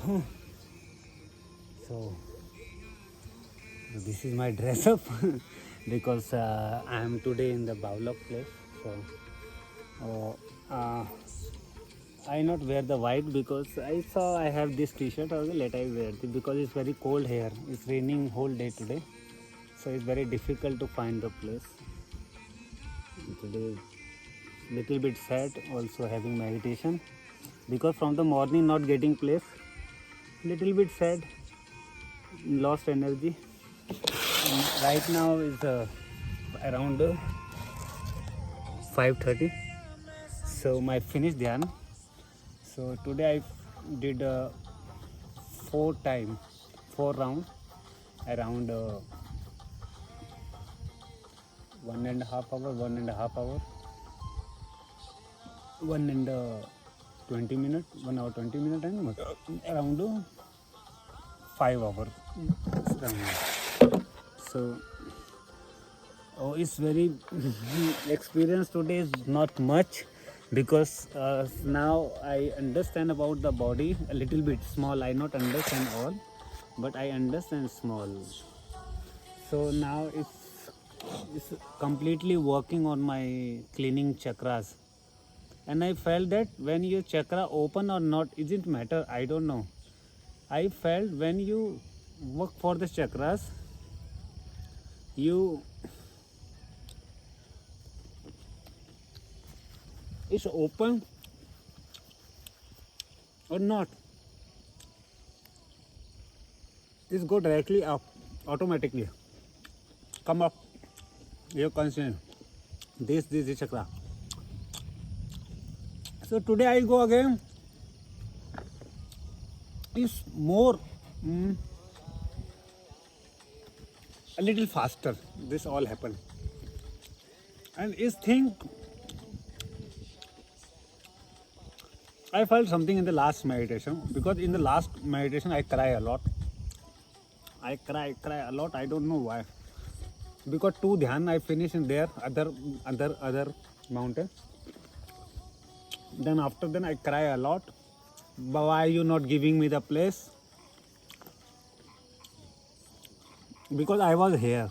So this is my dress up because I am today in the Bavlok place. So I not wear the white because I saw I have this t-shirt. Okay, let I wear it because it's very cold here. It's raining whole day today, so it's very difficult to find the place. Today little bit sad. Also having meditation because from the morning not getting place. Little bit sad. Lost energy. And right now is around 5:30. So my finished dhyan. So today I did 4 rounds around 1.5 hour, 1.5 hour, 1 and 20 minutes, 1 hour 20 minutes, and around 5 hours. So it's very experience today is not much because now I understand about the body a little bit small. I not understand all, but I understand small. So now it's completely working on my cleaning chakras, and I felt that when your chakra open or not, it didn't matter. I don't know. I felt when you work for the chakras, you it's open or not, it's go directly up automatically. Come up your consciousness. This is chakra. So today I go again. It's more a little faster. This all happen, and is think I felt something in the last meditation because in the last meditation I cry a lot. I cry a lot. I don't know why. Because 2 dhyan I finish in there, other mountain. Then after then I cry a lot. Why you not giving me the place? Because I was here.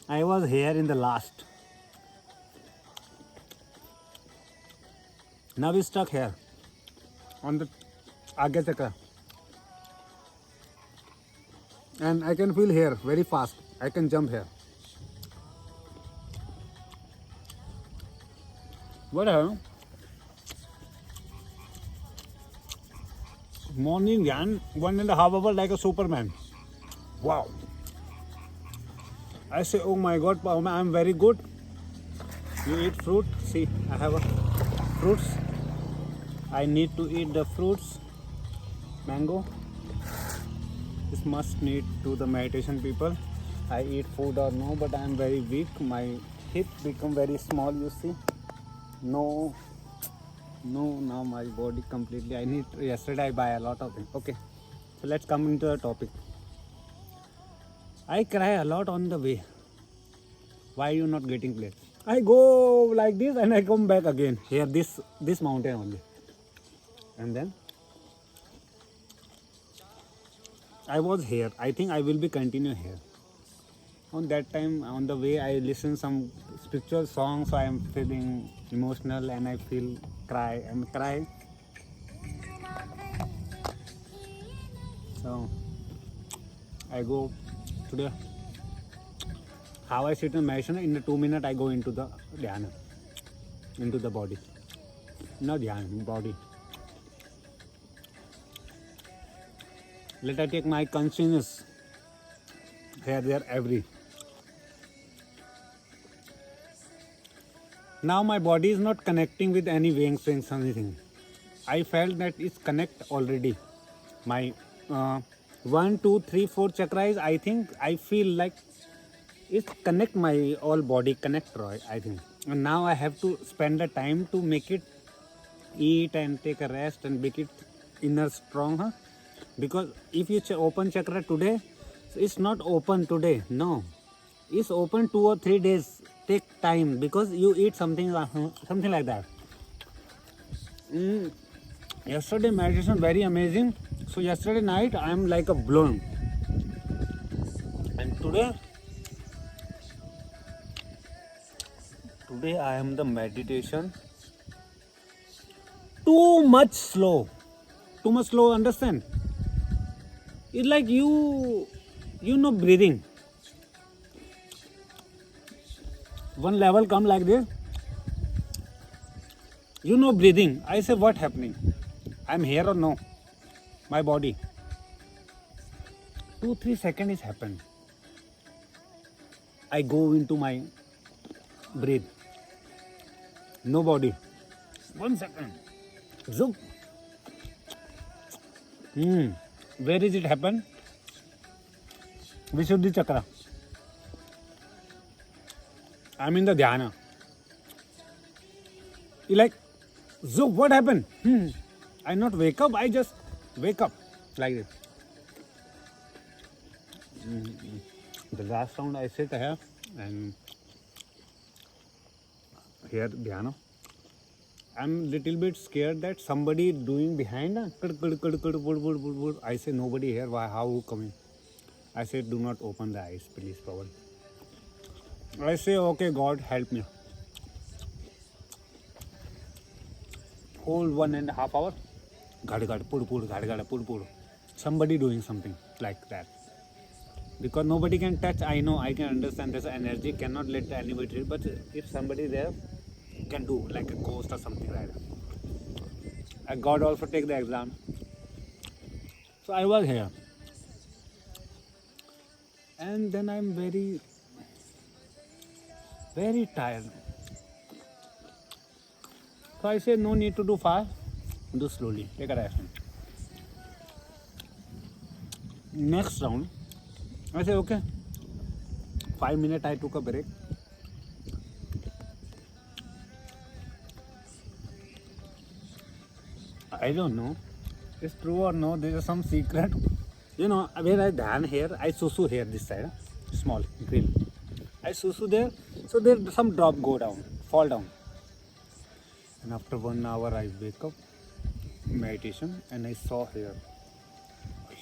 I was here in the last. Now we stuck here on the Agya Chakra. And I can feel here very fast. I can jump here. What happened? Morning dhyan, 1.5 hours like a Superman. Wow. I say, oh my God, I'm very good. You eat fruit. See, I have fruits. I need to eat the fruits. Mango. This must need to the meditation people. I eat food or no, but I am very weak. My hip become very small, you see. No, now my body completely. I need. Yesterday I buy a lot of things. Okay, so let's come into the topic. I cry a lot on the way. Why you not getting place? I go like this and I come back again. Here, this mountain only, and then I was here. I think I will be continue here. On that time, on the way, I listen some spiritual songs. So I am feeling emotional and I feel cry. So I go to the how I sit in meditation. In the 2 minutes, I go into the dhyana, into the body. Not dhyana, body. Let I take my consciousness here, there, every. Now my body is not connecting with any weighing strings or anything. I felt that it's connect already. My 1, 2, 3, 4 chakras. I think I feel like it's connect my all body connect. I think, and now I have to spend the time to make it eat and take a rest and make it inner strong. Huh? Because if you open chakra today, it's not open today. No, it's open 2 or 3 days. Take time because you eat something like that. Yesterday meditation very amazing. So yesterday night I am like a blown, and today I am the meditation too much slow, understand? It's like you know breathing. One level come like this, you know breathing. I say what happening? I'm here or no? My body. 2-3 seconds is happened. I go into my breathe. No body. 1 second. Zoom. Where is it happen? Vishuddhi Chakra. I'm in the dhyana. You like, Zoom, what happened? I not wake up, I just wake up like this. The last round I sit here and here dhyana. I'm little bit scared that somebody doing behind. I say nobody here. Why? How? Who coming? I say do not open the eyes, please, Pawan. I say okay, God help me. Whole 1.5 hours. Pud. Somebody doing something like that. Because nobody can touch. I know. I can understand. There's energy. Cannot let anybody. But if somebody there can do like a ghost or something like that. God also take the exam. So I was here. And then I'm very, very tired. So I say no need to do fast. Do slowly. Take a rest. Next round, I say okay. 5 minutes I took a break. I don't know. It's true or no. There is some secret. You know, where I dhan here, I susu here this side. Small, green. I susu there. So there some drop go down, fall down. And after 1 hour I wake up, meditation, and I saw here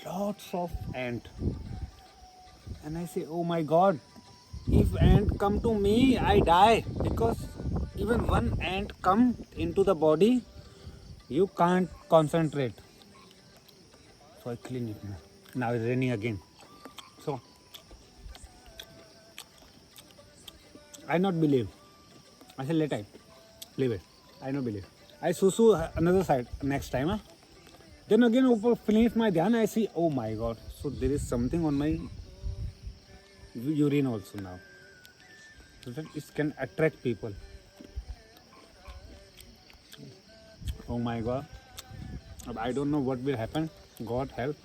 lots of ant. And I say, oh my God, if ant come to me, I die. Because even one ant come into the body, you can't concentrate. So I clean it now. Now it's raining again. So I not believe. I say let I leave it. I not believe. I susu another side next time. Huh? Then again finish my dhyan. I see, oh my God. So there is something on my urine also now. So that it can attract people. Oh my God. I don't know what will happen. God help.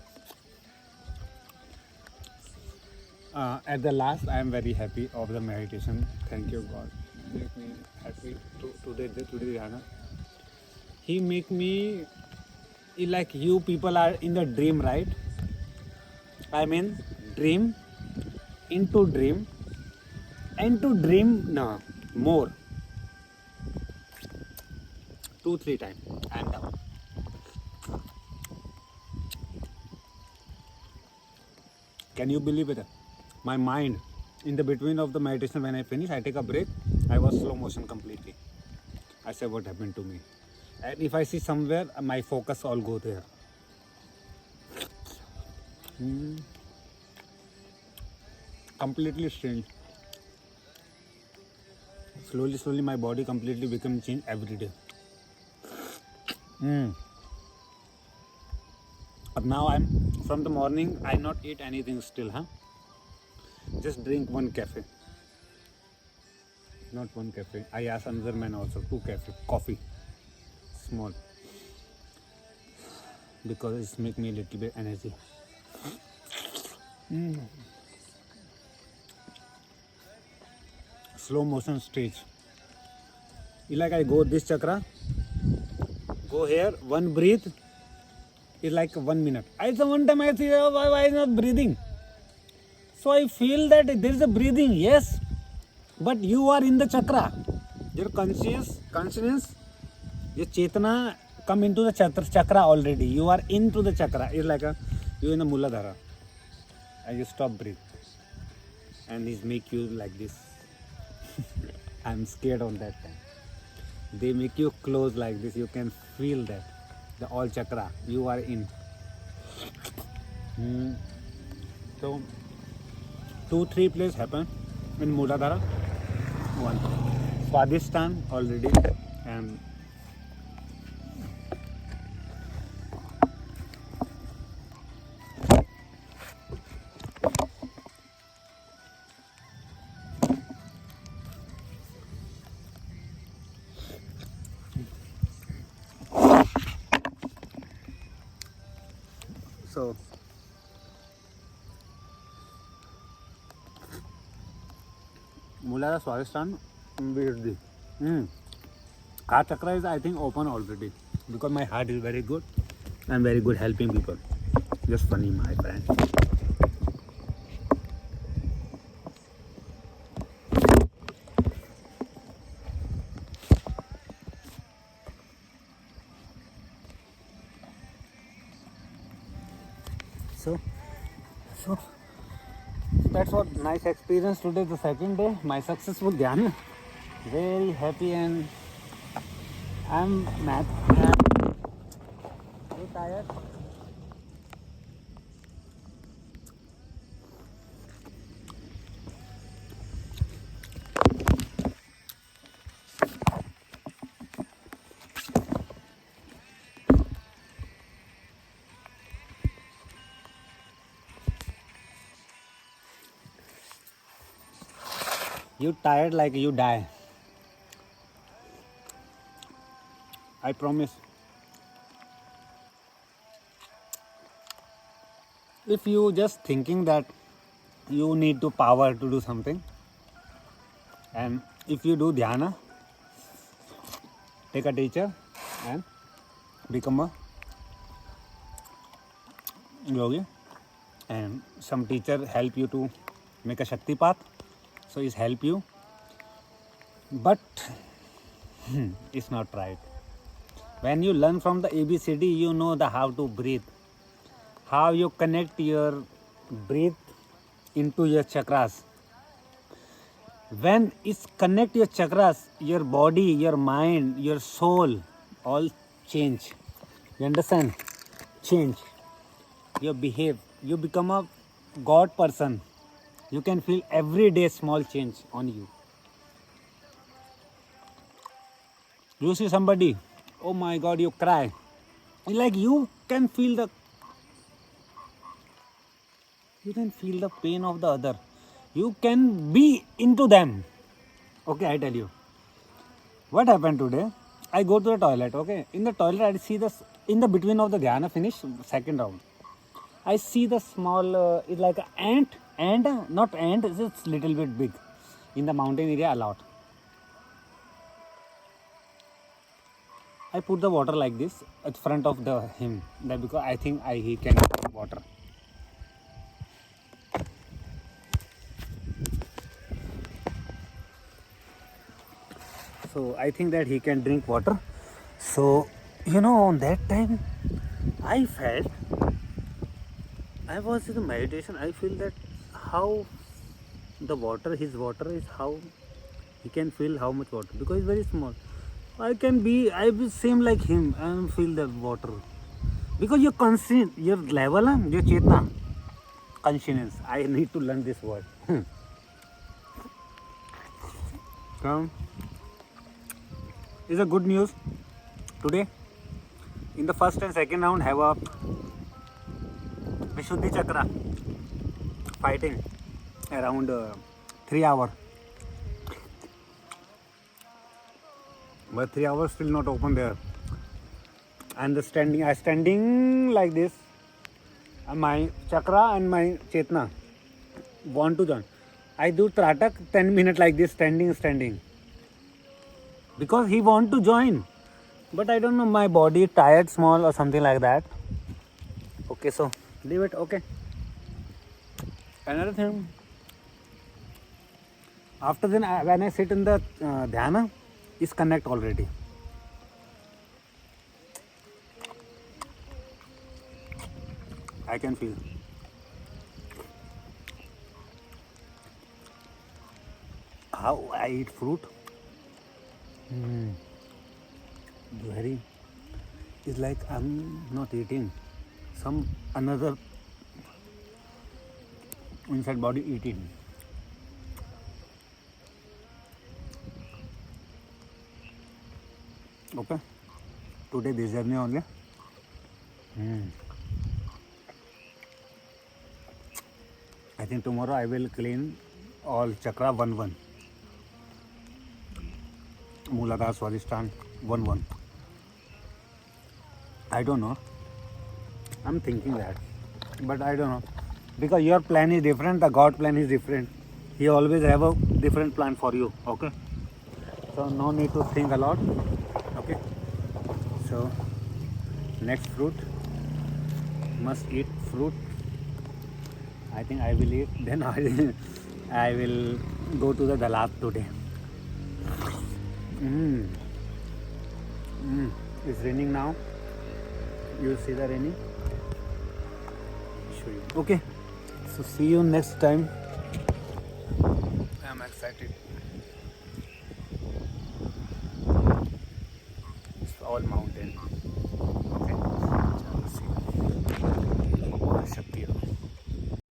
At the last, I am very happy of the meditation. Thank you, God. Make me happy today Dhyana. He make me like you people are in the dream, right? I mean dream, into dream, and to dream more. 2-3 times. I am down. Can you believe it? My mind, in the between of the meditation, when I finish, I take a break. I was slow motion completely. I say what happened to me. And if I see somewhere, my focus all go there. Completely strange. Slowly, my body completely become changed every day. But now I'm from the morning. I not eat anything still, huh? Just drink 1 cafe. Not 1 cafe. I asked another man also 2 cafe coffee, small, because it's make me a little bit energy. Slow motion stage. Like I go this chakra, go here, one breathe. It's like 1 minute. I saw one time I say, oh, why is not breathing? So I feel that there is a breathing, yes, but you are in the chakra. Your consciousness, your chetana come into the chakra already. You are into the chakra. It's like you in the Muladhara. And you stop breathe. And he's make you like this. I'm scared on that time. They make you close like this. You can feel that. The all chakra. You are in. So 2-3 plays happen in Muladhara. One Swadhistan already, and so Muladhara Swadhistan Virdi. Heart chakra is, I think, open already because my heart is very good. I'm very good helping people. Just funny, my friend. So that's what nice experience today. The second day, my successful dhyan. Very happy, and I'm mad. So tired. You tired like you die. I promise. If you just thinking that you need to power to do something, and if you do dhyana, take a teacher and become a yogi, and some teacher help you to make a Shaktipat, so it's help you, but it's not right. When you learn from the ABCD, you know the how to breathe, how you connect your breath into your chakras. When it's connect your chakras, your body, your mind, your soul, all change. You understand? Change. You behave. You become a God person. You can feel every day small change on you. You see somebody, oh my God, you cry. Like you can feel the pain of the other. You can be into them. Okay, I tell you. What happened today? I go to the toilet, okay? In the toilet, I see this, in the between of the dhyana finish, second round. I see the small, it's like an not ant, it's little bit big. In the mountain area, a lot. I put the water like this at front of him, because I think he can drink water. So I think that he can drink water. So on that time, I felt, I was in the meditation. I feel that how the water, his water is how he can feel how much water, because it's very small. I will same like him and feel the water, because your conscience, your level, your chetna, consciousness. I need to learn this word. Come. Is a good news today. In the first and second round, have a Vishuddhi Chakra fighting around 3 hours. But 3 hours still not open there. And I standing like this. And my chakra and my chetna want to join. I do Tratak 10 minutes like this, standing. Because he want to join. But I don't know, my body tired, small or something like that. Okay, so leave it, okay. Another thing, after then, when I sit in the dhyana, is connect already. I can feel. How I eat fruit? Very. It's like I'm not eating. Some another inside body eating. Okay. Today this journey only. I think tomorrow I will clean all chakra 1-1. Muladhara, Swadhisthana 1-1. I don't know. I'm thinking that. But I don't know. Because your plan is different, the God plan is different. He always have a different plan for you. Okay. So no need to think a lot. Okay. So next fruit. Must eat fruit. I think I will eat. Then I will go to the Dalab today. It's raining now. You see the raining? Show you. Okay. So see you next time. I'm excited.